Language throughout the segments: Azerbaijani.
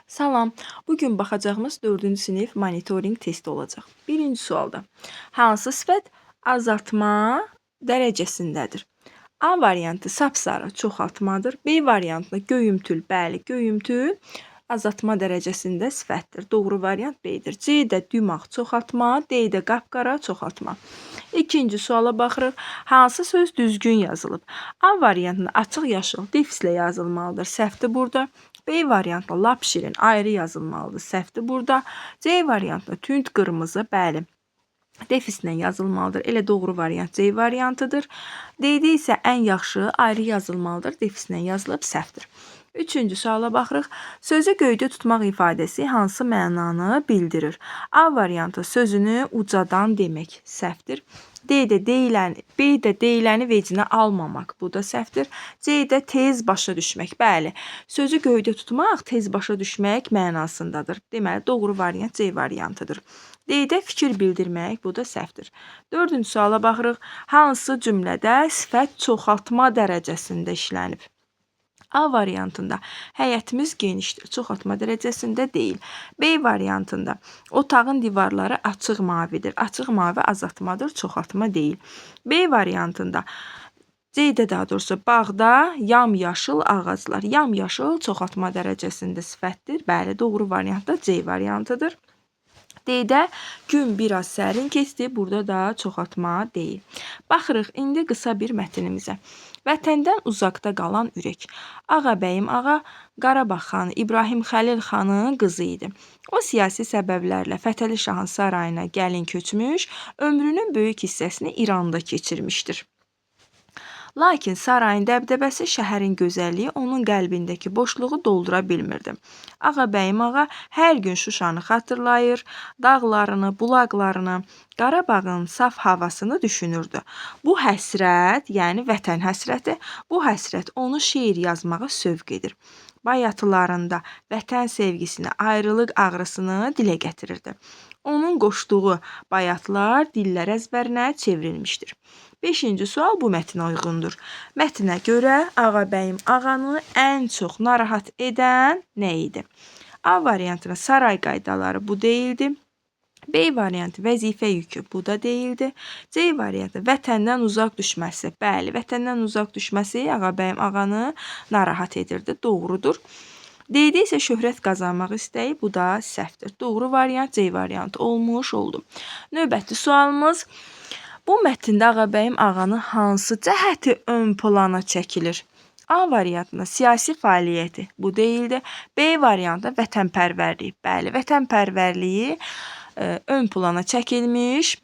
Salam. Bugün baxacağımız 4-cü sinif monitorinq testi olacaq. Birinci sualda. Hansı sifət azaltma dərəcəsindədir? A variantı sapsarı çoxaltmadır. B variantı göyümtül. Bəli, göyümtül azaltma dərəcəsində sifətdir. Doğru variant B-dir. C-də dümağ çoxaltma, D-də qapqara çoxaltma. İkinci suala baxırıq. Hansı söz düzgün yazılıb? A variantında açıq yaşıl defislə yazılmalıdır. Səhvdir burada. B variantında lap şirin ayrı yazılmalıdır. Səhvdir burada. C variantında tünd qırmızı, bəli, defislə yazılmalıdır. Elə doğru variant C variantıdır. D-də isə ən yaxşı ayrı yazılmalıdır. Defislə yazılıb, səhvdir. Üçüncü suala baxırıq. Sözü göydə tutmaq ifadəsi hansı mənanı bildirir? A variantı sözünü ucadan demək, səhvdir. D-də deyiləni, B-də deyiləni vecinə almamaq, bu da səhvdir. C-də tez başa düşmək, bəli, sözü göydə tutmaq tez başa düşmək mənasındadır. Deməli, doğru variant C variantıdır. D-də fikir bildirmək, bu da səhvdir. Dördüncü suala baxırıq. Hansı cümlədə sifət çoxaltma dərəcəsində işlənib? A variantında həyətimiz genişdir, çoxaltma dərəcəsində deyil. B variantında otağın divarları açıq mavidir. Açıq mavi azaltmadır, çoxaltma deyil. B variantında C-də daha doğrusu bağda yamyaşıl ağaclar. Yamyaşıl çoxaltma dərəcəsində sifətdir. Bəli, doğru variant da C variantıdır. D-də gün biraz sərin keçdi. Burada da çoxaltma deyil. Baxırıq indi qısa bir mətnimizə. Vətəndən uzaqda qalan ürək. Ağabəyim ağa Qarabağ xanı İbrahim Xəlil xanın qızı idi. O siyasi səbəblərlə Fətəli Şahın sarayına gəlin köçmüş, ömrünün böyük hissəsini İranda keçirmişdir. Lakin sarayın dəbdəbəsi, şəhərin gözəlliyi onun qəlbindəki boşluğu doldura bilmirdi. Ağabəyim ağa hər gün Şuşanı xatırlayır, dağlarını, bulaqlarını, Qarabağın saf havasını düşünürdü. Bu həsrət, yəni vətən həsrəti, bu həsrət onu şeir yazmağa sövq edir. Bayatılarında vətən sevgisini, ayrılıq ağrısını dilə gətirirdi. Onun qoşduğu bayatlar dillər əzbərinə çevrilmişdir. 5-ci sual bu mətnə uyğundur. Mətnə görə Ağabəyim ağanı ən çox narahat edən nə idi? A variantına saray qaydaları bu deyildi. B variantı vəzifə yükü bu da deyildi. C variantı vətəndən uzaq düşməsi. Bəli, vətəndən uzaq düşməsi Ağabəyim ağanı narahat edirdi. Doğrudur. D-də isə şöhrət qazanmaq istəyi, bu da səhvdir. Doğru variant C variantı olmuş oldu. Növbəti sualımız. Bu mətndə Ağabəyim ağanın hansı cəhəti ön plana çəkilir? A variantında siyasi fəaliyyəti bu deyildi. B variantında vətənpərvərliyi. Bəli, vətənpərvərliyi ön plana çəkilmiş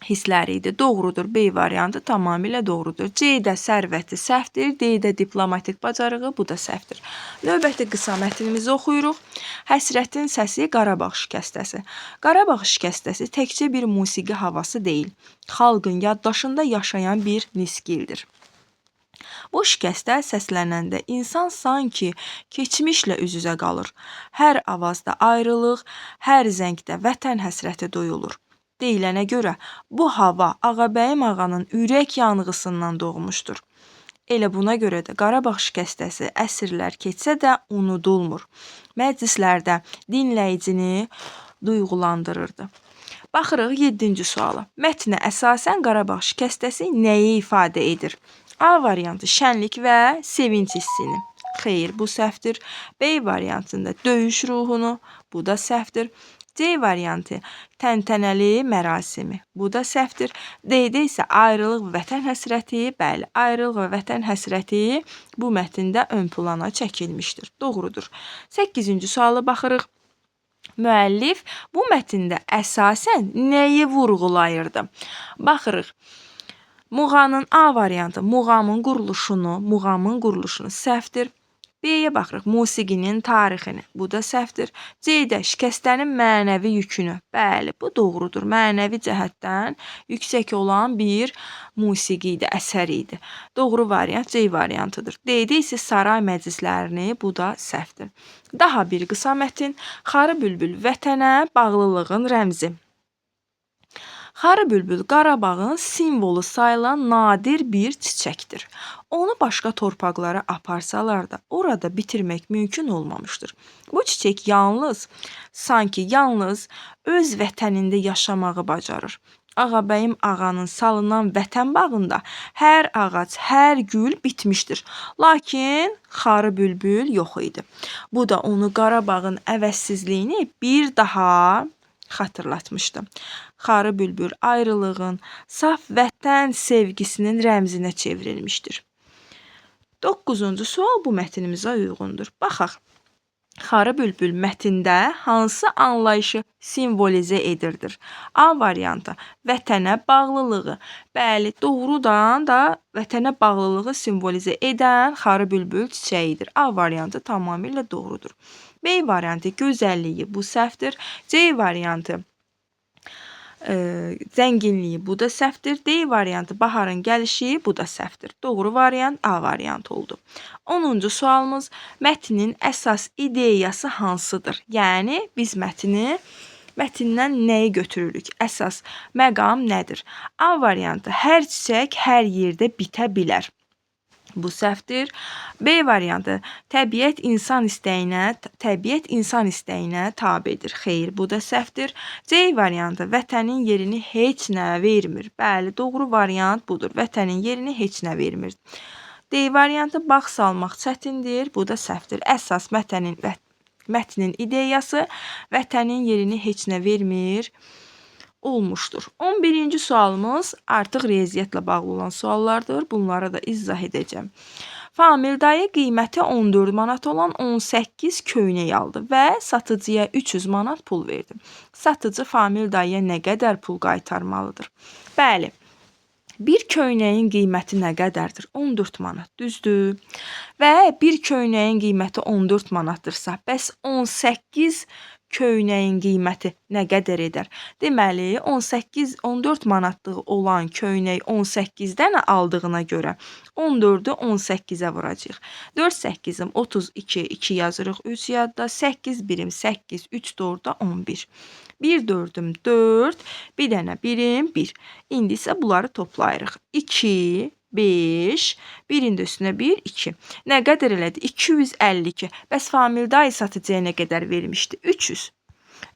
hissləri idi. Doğrudur. B variantı tamamilə doğrudur. C-də sərvəti səhvdir. D-də diplomatik bacarığı, bu da səhvdir. Növbəti qısa mətnimizi oxuyuruq. Həsrətin səsi Qarabağ şikəstəsi. Qarabağ şikəstəsi təkcə bir musiqi havası deyil. Xalqın yaddaşında yaşayan bir nisgildir. Bu şikəstə səslənəndə insan sanki keçmişlə üz-üzə qalır. Hər avazda ayrılıq, hər zəngdə vətən həsrəti duyulur. Deyilənə görə bu hava Ağabəyim ağanın ürək yanğısından doğmuşdur. Elə buna görə də Qarabağ şikəstəsi əsrlər keçsə də unudulmur. Məclislərdə dinləyicini duyğulandırırdı. Baxırıq 7-ci suala. Mətnə əsasən Qarabağ şikəstəsi nəyi ifadə edir? A variantı şənlik və sevinç hissini. Xeyr, bu səhvdir. B variantında döyüş ruhunu, bu da səhvdir. C variantı təntənəli mərasimi, bu da səhvdir. D-də isə ayrılıq və vətən həsrəti, bəli, ayrılıq və vətən həsrəti bu mətndə ön plana çəkilmişdir. Doğrudur. 8-ci suala baxırıq. Müəllif bu mətndə əsasən nəyi vurğulayırdı? Baxırıq. Muğanın A variantı muğamın quruluşunu səhvdir. B-yə baxırıq, musiqinin tarixini, bu da səhvdir. C-də şikəstənin mənəvi yükünü, bəli, bu doğrudur. Mənəvi cəhətdən yüksək olan bir musiqi idi, əsər idi. Doğru variant C variantıdır. D-də isə saray məclislərini, bu da səhvdir. Daha bir qısa mətn, Xarı bülbül vətənə bağlılığın rəmzi. Xarı bülbül Qarabağın simvolu sayılan nadir bir çiçəkdir. Onu başqa torpaqlara aparsalar da orada bitirmək mümkün olmamışdır. Bu çiçək yalnız öz vətənində yaşamağı bacarır. Ağabəyim ağanın salınan vətən bağında hər ağac, hər gül bitmişdir. Lakin xarı bülbül yox idi. Bu da onu Qarabağın əvəzsizliyini bir daha xatırlatmışdı. Xarı bülbül ayrılığın, saf vətən sevgisinin rəmzinə çevrilmişdir. 9-cu sual bu mətnimizə uyğundur. Baxaq. Xarı bülbül mətndə hansı anlayışı simvolizə edirdir? A variantı vətənə bağlılığı. Bəli, doğrudan da vətənə bağlılığı simvolizə edən xarı bülbül çiçəyidir. A variantı tamamilə doğrudur. B variantı gözəlliyi, bu səhvdir. C variantı zənginliyi, bu da səhvdir. D variantı baharın gəlişi, bu da səhvdir. Doğru variant A variantı oldu. 10-cu sualımız mətnin əsas ideyası hansıdır? Yəni biz mətndən nəyi götürürük? Əsas məqam nədir? A variantı hər çiçək hər yerdə bitə bilər. Bu səhvdir. B variantı təbiət insan istəyinə tabedir. Xeyr, bu da səhvdir. C variantı vətənin yerini heç nə vermir. Bəli, doğru variant budur. Vətənin yerini heç nə vermir. D variantı bağ salmaq çətindir. Bu da səhvdir. Əsas mətnin ideyası vətənin yerini heç nə vermir olmuşdur. 11-ci sualımız artıq riyaziyyatla bağlı olan suallardır. Bunları da izah edəcəm. Famil dayı qiyməti 14 manat olan 18 köynək aldı və satıcıya 300 manat pul verdi. Satıcı Famil dayıya nə qədər pul qaytarmalıdır? Bəli, bir köynəyin qiyməti nə qədərdir? 14 manat, düzdür? Və bir köynəyin qiyməti 14 manatdırsa, bəs 18 köynəyin qiyməti nə qədər edər? Deməli, 14 manatlıq olan köynək 18-dən aldığına görə 14-ü 18-ə vuracaq. 4 8-im 32, 2 yazırıq 3 yadda, 8 birim 8, 3 4-də 11. 1 4-üm 4, bir dənə birim 1. İndi isə bunları toplayırıq. 2, 5, birin də üstünə 1, 2. Nə qədər elədi? 252. Bəs Famil dayı satıcıya nə qədər vermişdi? 300.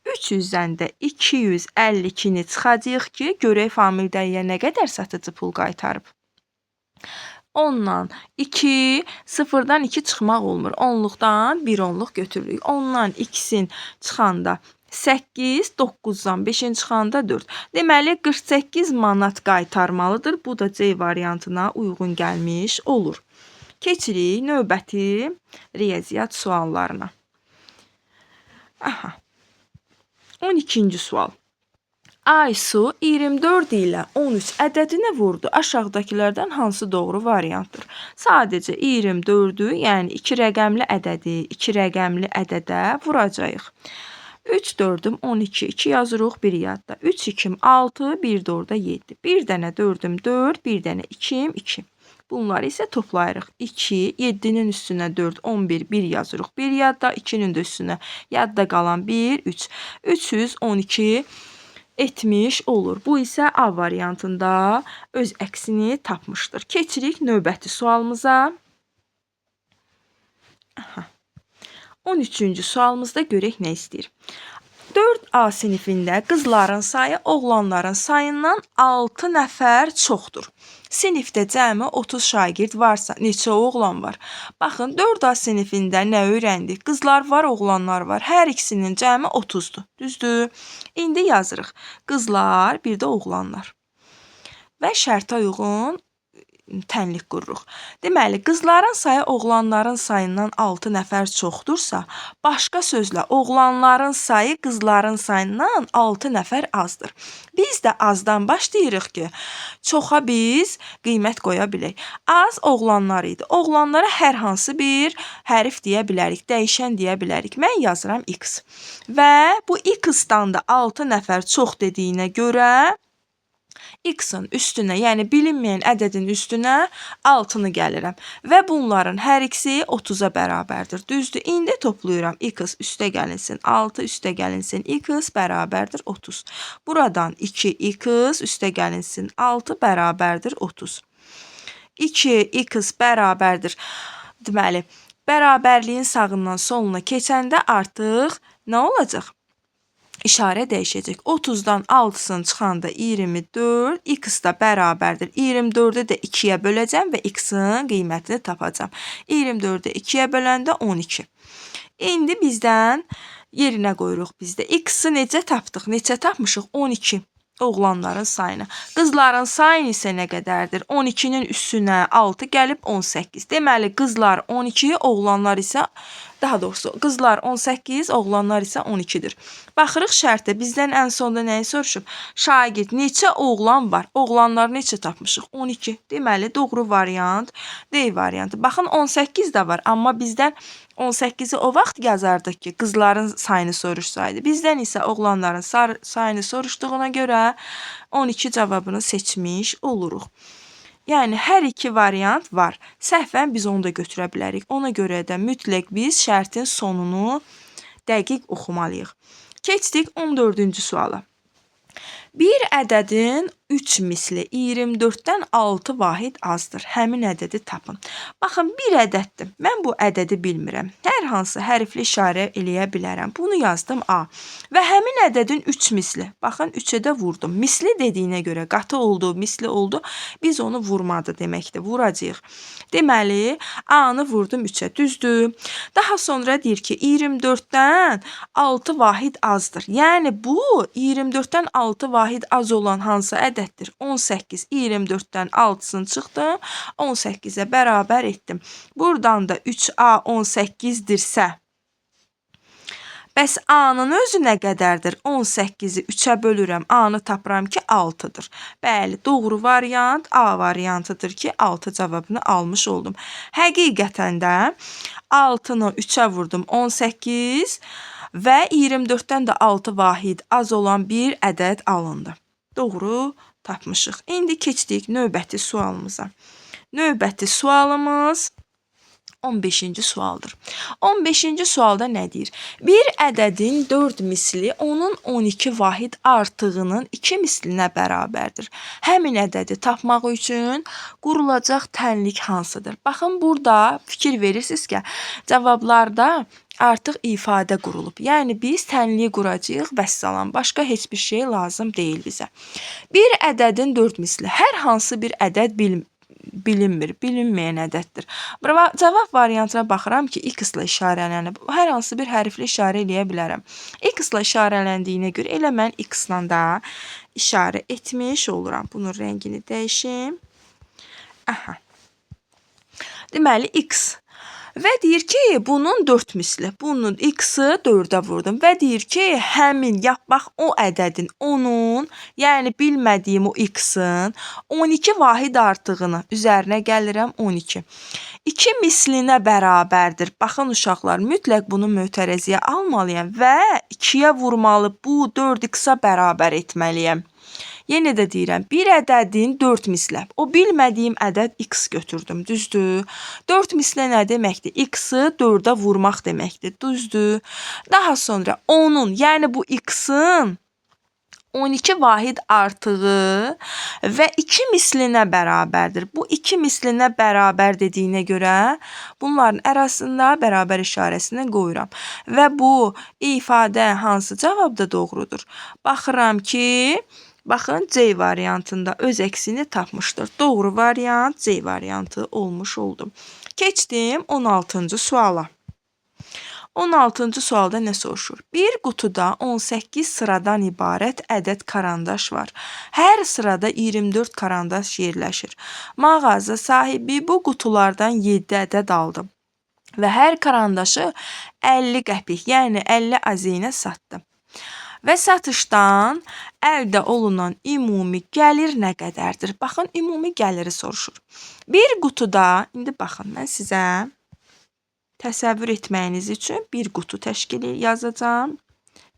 300-dən də 252-ni çıxacaq ki, görək Famil dayıya nə qədər satıcı pul qaytarıb. 10-dan 2, 0-dan 2 çıxmaq olmur. 10-luqdan 1 onluq götürürük. 10-dan 2-sin çıxanda 8, 9-dan 5-in çıxanda 4. Deməli, 48 manat qaytarmalıdır. Bu da C variantına uyğun gəlmiş olur. Keçirik növbəti riyaziyyat suallarına. 12-ci sual. Aysu 24 ilə 13 ədədini vurdu. Aşağıdakilərdən hansı doğru variantdır? Sadəcə 24-ü, yəni 2 rəqəmli ədədi 2 rəqəmli ədədə vuracağıq. 3 4-üm 12, 2 yazırıq 1 yadda. 3 2-m 6, 1 4-də 7. Bir dənə 4-üm 4, bir dənə 2-m 2. Bunları isə toplayırıq. 2, 7-nin üstünə 4, 11, 1 yazırıq. 1 yadda, 2-nin də üstünə yadda qalan 1, 3. 312 etmiş olur. Bu isə A variantında öz əksini tapmışdır. Keçirik növbəti sualımıza. 13-cü sualımızda görək nə istəyir. 4A sinifində qızların sayı oğlanların sayından 6 nəfər çoxdur. Sinifdə cəmi 30 şagird varsa, neçə oğlan var? Baxın, 4A sinifində nə öyrəndik? Qızlar var, oğlanlar var. Hər ikisinin cəmi 30-dur. Düzdür? İndi yazırıq. Qızlar, bir də oğlanlar. Və şərtə uyğun tənlik qururuq. Deməli, qızların sayı oğlanların sayından 6 nəfər çoxdursa, başqa sözlə, oğlanların sayı qızların sayından 6 nəfər azdır. Biz də azdan başlayırıq ki, çoxa biz qiymət qoya bilək. Az oğlanlar idi. Oğlanlara hər hansı bir hərf deyə bilərik, dəyişən deyə bilərik. Mən yazıram X. Və bu X-dan da 6 nəfər çox dediyinə görə X-in üstünə, yəni bilinməyən ədədin üstünə 6-nı gəlirəm və bunların hər ikisi 30-a bərabərdir. Düzdür? İndi toplayıram. X üstə gəlinsin 6, üstə gəlinsin X bərabərdir 30. Buradan 2X üstə gəlinsin 6 bərabərdir 30. 2X bərabərdir. Deməli, bərabərliyin sağından soluna keçəndə artıq nə olacaq? İşarə dəyişəcək. 30-dan 6-sını çıxanda 24, x da bərabərdir. 24-ü də 2-yə böləcəm və x-in qiymətini tapacam. 24-ü 2-yə böləndə 12. İndi bizdən yerinə qoyuruq bizdə. X-i necə tapdıq? Neçə tapmışıq? 12. Oğlanların sayını. Qızların sayı isə nə qədərdir? 12-nin üstünə 6 gəlib 18. Deməli, qızlar 12, oğlanlar isə daha doğrusu qızlar 18, oğlanlar isə 12-dir. Baxırıq şərtə. Bizdən ən sonda nəyi soruşub? Şagird neçə oğlan var? Oğlanlar neçə tapmışıq? 12. Deməli, doğru variant D variantı. Baxın, 18 də var, amma bizdən 18-i o vaxt yazardıq ki, qızların sayını soruşsaydı. Bizdən isə oğlanların sayını soruşduğuna görə 12 cavabını seçmiş oluruq. Yəni, hər iki variant var. Səhvən biz onu da götürə bilərik. Ona görə də mütləq biz şərtin sonunu dəqiq oxumalıyıq. Keçdik 14-cü suala. Bir ədədin 3 misli 24-dən 6 vahid azdır. Həmin ədədi tapın. Baxın, bir ədəddir. Mən bu ədədi bilmirəm. Hər hansı hərfli işarə eləyə bilərəm. Bunu yazdım A. Və həmin ədədin 3 misli. Baxın, 3-ə də vurdum. Misli dediyinə görə qatı oldu, misli oldu. Biz onu vurmadı deməkdir. Vuracağıq. Deməli, A-nı vurdum 3-ə. Düzdür. Daha sonra deyir ki, 24-dən 6 vahid azdır. Yəni, bu 24-dən 6 vahid az olan hansı ədəddir? 18. 24-dən 6-sını çıxdım. 18-ə bərabər etdim. Buradan da 3A 18-dirsə, bəs A-nın özü nə qədərdir? 18-i 3-ə bölürəm. A-nı tapıram ki, 6-dır. Bəli, doğru variant A variantıdır ki, 6 cavabını almış oldum. Həqiqətən də 6-nı 3-ə vurdum 18 və 24-dən də 6 vahid az olan bir ədəd alındı. Doğru tapmışıq. İndi keçdik növbəti sualımıza. Növbəti sualımız 15-ci sualdır. 15-ci sualda nə deyir? Bir ədədin 4 misli onun 12 vahid artığının 2 mislinə bərabərdir. Həmin ədədi tapmaq üçün qurulacaq tənlik hansıdır? Baxın, burada fikir verirsiniz ki, cavablarda artıq ifadə qurulub. Yəni, biz tənliyi quracağıq, vəssalam. Başqa heç bir şey lazım deyil bizə. Bir ədədin 4 misli. Hər hansı bir ədəd bilinmir, bilinməyən ədəddir. Cavab variantına baxıram ki, x-la işarələnib. Hər hansı bir hərfli işarə eləyə bilərəm. X-la işarələndiyinə görə elə mən x-la da işarə etmiş oluram. Bunun rəngini dəyişim. Aha. Deməli, x. Və deyir ki, bunun 4 misli. Bunun x-i 4-ə vurdum. Və deyir ki, həmin, bax, o ədədin, onun, yəni bilmədiyim o x-in 12 vahid artığını üzərinə gəlirəm 12. 2 mislinə bərabərdir. Baxın, uşaqlar, mütləq bunu mötərəziyə almalıyam və 2-yə vurmalı, bu 4x-a bərabər etməliyəm. Yenə də deyirəm, bir ədədin 4 misli. O bilmədiyim ədəd x götürdüm, düzdür? 4 misli nə deməkdir? X-i 4-ə vurmaq deməkdir, düzdür? Daha sonra onun, yəni bu x-in 12 vahid artığı və 2 mislinə bərabərdir. Bu 2 mislinə bərabər dediyinə görə bunların arasında bərabər işarəsini qoyuram. Və bu ifadə hansı cavabda doğrudur? Baxıram ki, baxın, C variantında öz əksini tapmışdır. Doğru variant C variantı olmuş oldu. Keçdim 16-cı suala. 16-cı sualda nə soruşur? Bir qutuda 18 sıradan ibarət ədəd karandaş var. Hər sırada 24 karandaş yerləşir. Mağaza sahibi bu qutulardan 7 ədəd aldı və hər karandaşı 50 qəpik, yəni 50 azinə satdı. Və satışdan əldə olunan ümumi gəlir nə qədərdir? Baxın, ümumi gəliri soruşur. Bir qutuda, indi baxın, mən sizə təsəvvür etməyiniz üçün bir qutu təşkili yazacağam.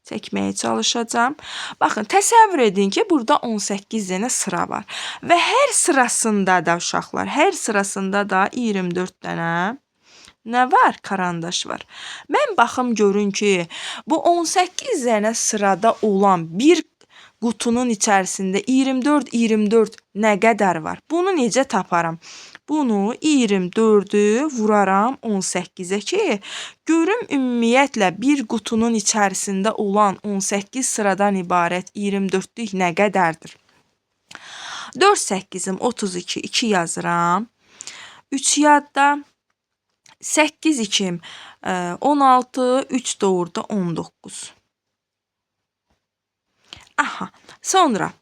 çəkməyə çalışacağam. Baxın, təsəvvür edin ki, burada 18 dənə sıra var. Və hər sırasında da uşaqlar, hər sırasında da 24 dənə nə var? Karandaş var. Mən baxım görün ki, bu 18 dənə sırada olan bir qutunun içərisində 24 nə qədər var? Bunu necə taparam? Bunu 24-ü vuraram 18-ə ki, görüm ümumiyyətlə bir qutunun içərisində olan 18 sıradan ibarət 24-lük nə qədərdir? 4 8-im 32, 2 yazıram. 3 yadda. 8 2-im 16, 3 doğruda 19. Aha, sonra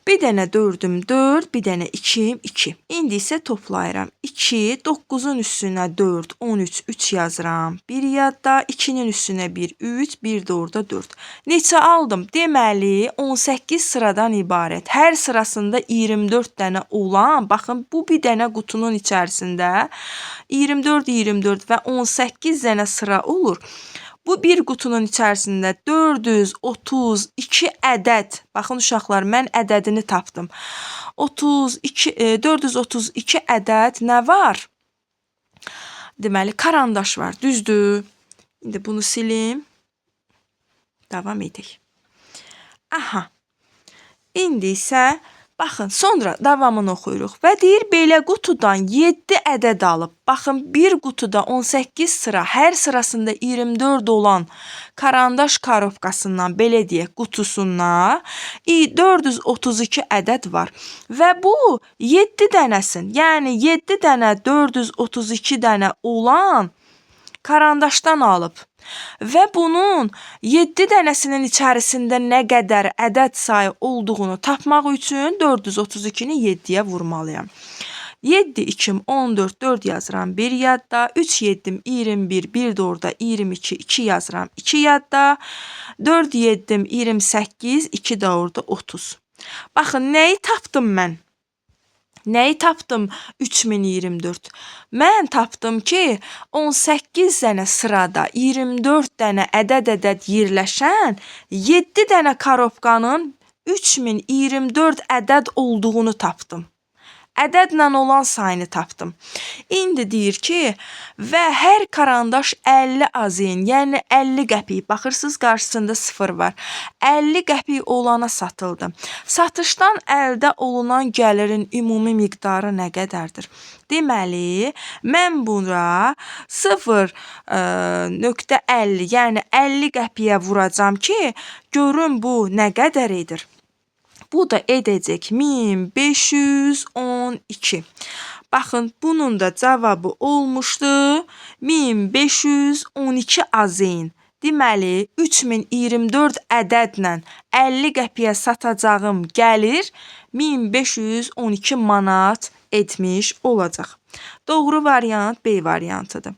bir dənə 4-üm 4, bir dənə 2-im 2. İndi isə toplayıram. 2, 9-un üstünə 4, 13, 3 yazıram. 1 yadda, 2-nin üstünə 1, 3, 1 də orada 4. Neçə aldım? Deməli, 18 sıradan ibarət. Hər sırasında 24 dənə olan, baxın, bu bir dənə qutunun içərisində 24 və 18 dənə sıra olur. Bu bir qutunun içərisində 432 ədəd, baxın uşaqlar, mən ədədini tapdım. 432 ədəd nə var? Deməli, karandaş var, düzdür? İndi bunu silim. Davam edək. Aha, indi isə baxın, sonra davamını oxuyuruq və deyir, belə qutudan 7 ədəd alıb. Baxın, bir qutuda 18 sıra, hər sırasında 24 olan karandaş korobkasından, belə deyək, qutusundan 432 ədəd var. Və bu 7 dənəsin, yəni 7 dənə 432 dənə olan karandaşdan alıb. Və bunun 7 dənəsinin içərisində nə qədər ədəd sayı olduğunu tapmaq üçün 432-ni 7-yə vurmalıyam. 7 2-im 14, 4 yazıram 1 yadda, 3 7-im 21, 1 də orada 22, 2 yazıram 2 yadda, 4 7-im 28, 2 də orada 30. Baxın, nəyi tapdım mən? Nəyi tapdım 3024? Mən tapdım ki, 18 dənə sırada 24 dənə ədəd yerləşən 7 dənə korobkanın 3024 ədəd olduğunu tapdım. Ədədlə olan sayını tapdım. İndi deyir ki, və hər karandaş 50 azin, yəni 50 qəpik, baxırsınız qarşısında 0 var. 50 qəpik olana satıldı. Satışdan əldə olunan gəlirin ümumi miqdarı nə qədərdir? Deməli, mən buna 0.50, yəni 50 qəpiyə vuracam ki, görün bu nə qədər edir? Bu da edəcək 1512. Baxın, bunun da cavabı olmuşdu 1512 azin. Deməli, 3024 ədədlə 50 qəpiyə satacağım gəlir 1512 manat etmiş olacaq. Doğru variant B variantıdır.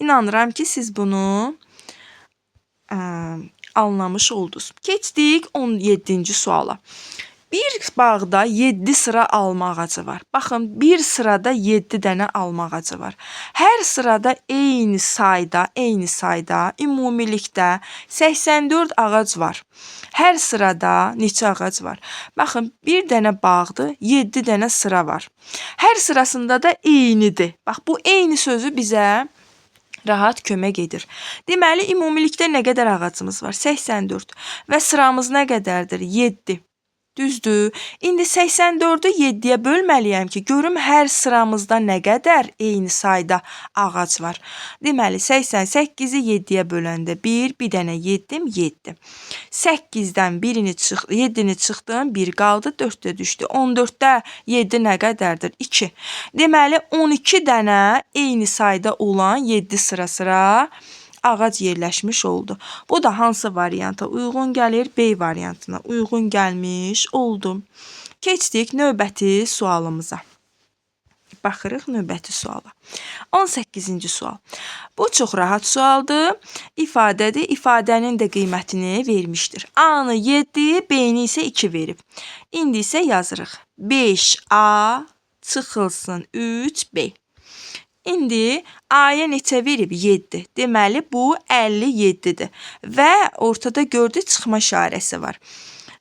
İnanıram ki, siz bunu anlamış oldunuz. Keçdik 17-ci suala. Bir bağda 7 sıra alma ağacı var. Baxın, bir sırada 7 dənə alma ağacı var. Hər sırada eyni sayda, ümumilikdə 84 ağac var. Hər sırada neçə ağac var? Baxın, bir dənə bağdır, 7 dənə sıra var. Hər sırasında da eynidir. Bax, bu eyni sözü bizə rahat kömək edir. Deməli, ümumilikdə nə qədər ağacımız var? 84. Və sıramız nə qədərdir? 7. Düzdür. İndi 84-ü 7-yə bölməliyəm ki, görüm hər sıramızda nə qədər eyni sayda ağac var. Deməli, 88-i 7-yə böləndə 1, bir dənə 7-im 7. 8-dən 7-ni çıxdım, 1 qaldı, 4-də düşdü. 14-də 7 nə qədərdir? 2. Deməli, 12 dənə eyni sayda olan 7 sıra ağac yerləşmiş oldu. Bu da hansı varianta uyğun gəlir? B variantına uyğun gəlmiş oldu. Keçdik növbəti sualımıza. Baxırıq növbəti suala. 18-ci sual. Bu çox rahat sualdır. İfadədir. İfadənin də qiymətini vermişdir. A-nı 7, B-ni isə 2 verib. İndi isə yazırıq. 5A çıxılsın 3B. İndi A-ya neçə verib? 7. Deməli, bu 57-dir. Və ortada gördük çıxma işarəsi var.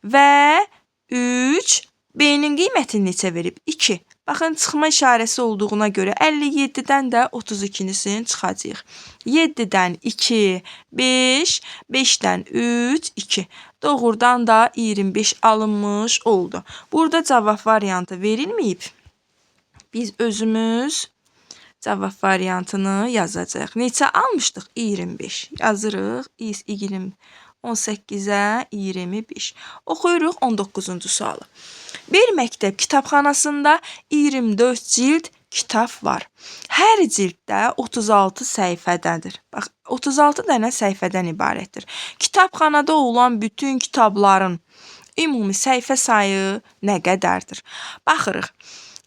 Və 3, B-nin qiymətini neçə verib? 2. Baxın, çıxma işarəsi olduğuna görə 57-dən də 32-nisini çıxacaq. 7-dən 2, 5, 5-dən 3, 2. Doğrudan da 25 alınmış oldu. Burada cavab variantı verilməyib. Biz özümüz cavab variantını yazacaq. Neçə almışdıq? 25. Yazırıq. 18-ə 25. Oxuyuruq 19-cu sualı. Bir məktəb kitabxanasında 24 cild kitab var. Hər cilddə 36 səhifədədir. Bax, 36 dənə səhifədən ibarətdir. Kitabxanada olan bütün kitabların ümumi səhifə sayı nə qədərdir? Baxırıq.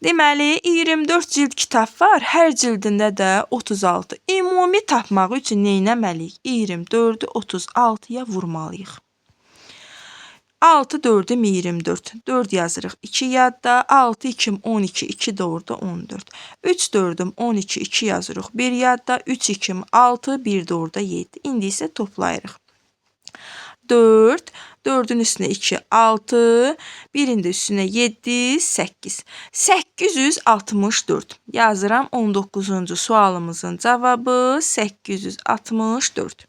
Deməli, 24 cild kitab var, hər cildində də 36. Ümumi tapmaq üçün nə etməliyik? 24-ü 36-ya vurmalıyıq. 6 4-üm 24. 4 yazırıq. 2 yadda. 6 2-m 12. 2 də orada 14. 3 4-üm 12. 2 yazırıq. 1 yadda. 3 2-m 6. 1 də orada 7. İndi isə toplayırıq. 4, 4-ün üstünə 2, 6, 1-in də üstünə 7, 8. 864. Yazıram 19-cu sualımızın cavabı 864.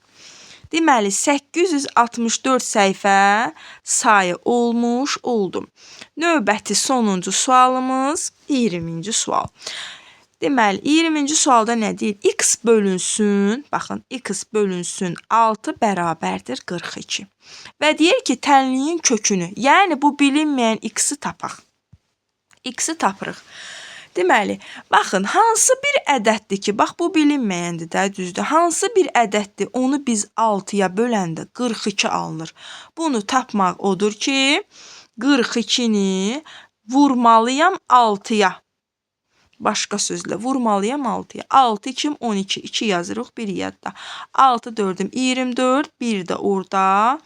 Deməli, 864 səhifə sayı olmuş oldu. Növbəti sonuncu sualımız 20-ci sual. Deməli, 20-ci sualda nə deyir? X bölünsün, baxın, X bölünsün 6 bərabərdir 42. Və deyir ki, tənliyin kökünü, yəni bu bilinməyən X-i tapaq. X-i tapırıq. Deməli, baxın, hansı bir ədəddir ki, bax, bu bilinməyəndir də, düzdür. Hansı bir ədəddir, onu biz 6-ya böləndə 42 alınır. Bunu tapmaq odur ki, 42-ni vurmalıyam 6-ya. Başqa sözlə, vurmalıyam 6-ya. 6, 2, 12, 2 yazırıq, 1 yadda. 6, 4-üm 24, 1 də orada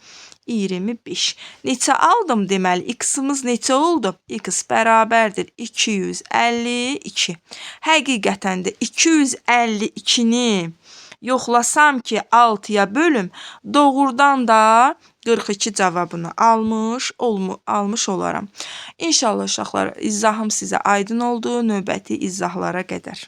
25. Neçə aldım deməli? X-imiz neçə oldu? X bərabərdir 252. Həqiqətən də 252-ni yoxlasam ki 6-ya bölüm, doğrudan da 42 cavabını almış olaram. İnşallah uşaqlar, izahım sizə aydın oldu. Növbəti izahlara qədər.